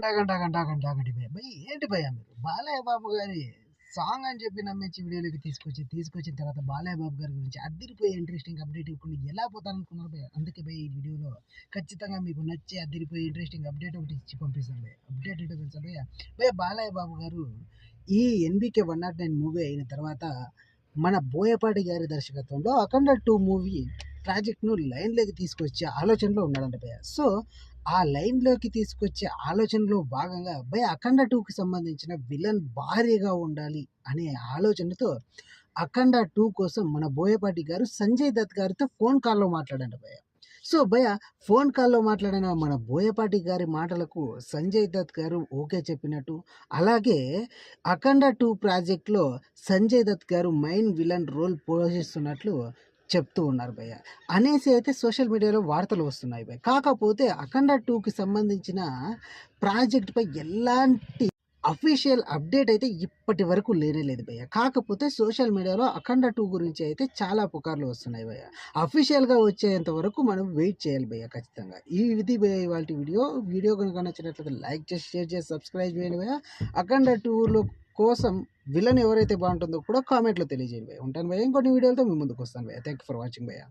ఆగండి భయ్. ఏంటి భయ్యా మీరు బాలయ్య బాబు గారి సాంగ్ అని చెప్పి నమ్మించి వీడియోలోకి తీసుకొచ్చిన తర్వాత బాలయ్య బాబు గారి గురించి అదిరిపోయే ఇంట్రెస్టింగ్ అప్డేట్ ఇవ్వకుండా ఎలా పోతారనుకున్నారు భయ్య. అందుకే భయ్ ఈ వీడియోలో ఖచ్చితంగా మీకు నచ్చే అదిరిపోయే ఇంట్రెస్టింగ్ అప్డేట్ ఒకటి ఇచ్చి పంపిస్తాను భయ్య. అప్డేట్ ఏంటో తెలుసా భయ్య? బాలయ్య బాబు గారు ఈ ఎన్బికే 109 మూవీ అయిన తర్వాత మన బోయపాటి గారి దర్శకత్వంలో అఖండ 2 మూవీ ప్రాజెక్ట్ను లైన్లోకి తీసుకొచ్చే ఆలోచనలో ఉన్నాడంట భయ్య. సో ఆ లైన్లోకి తీసుకొచ్చే ఆలోచనలో భాగంగా అఖండ 2కి సంబంధించిన విలన్ భారీగా ఉండాలి అనే ఆలోచనతో అఖండ 2 కోసం మన బోయపాటి గారు సంజయ్ దత్ గారితో ఫోన్ కాల్లో మాట్లాడండి భయ్య. సో ఫోన్ కాల్లో మాట్లాడిన మన బోయపాటి గారి మాటలకు సంజయ్ దత్ గారు ఓకే చెప్పినట్టు, అలాగే అఖండ 2 ప్రాజెక్ట్లో సంజయ్ దత్ గారు మెయిన్ విలన్ రోల్ పోషిస్తున్నట్లు చెప్తూ ఉన్నారు భయ్య. అనేసి అయితే సోషల్ మీడియాలో వార్తలు వస్తున్నాయి భయ్య. కాకపోతే అఖండ 2కి సంబంధించిన ప్రాజెక్ట్పై ఎలాంటి అఫీషియల్ అప్డేట్ అయితే ఇప్పటి వరకు లేనేలేదు భయ్య. కాకపోతే సోషల్ మీడియాలో అఖండ 2 గురించి అయితే చాలా పుకార్లు వస్తున్నాయి భయ్య. అఫీషియల్గా వచ్చేంత వరకు మనం వెయిట్ చేయాలి భయ్య ఖచ్చితంగా. ఇది భయ్య ఇవాళ వీడియో కనుక నచ్చినట్లయితే లైక్ చేసి, షేర్ చేసి, సబ్స్క్రైబ్ చేయండి భయ్య. అఖండ 2లో కోసం విలన్ ఎవరైతే బాగుంటుందో కూడా కామెంట్లో తెలియజేయండి భయ్య. ఉంటాను భయ్య. ఇంకొన్ని వీడియోలతో మీ ముందుకు వస్తాను భయ్య. థ్యాంక్ యూ ఫర్ వాచింగ్ భయ్య.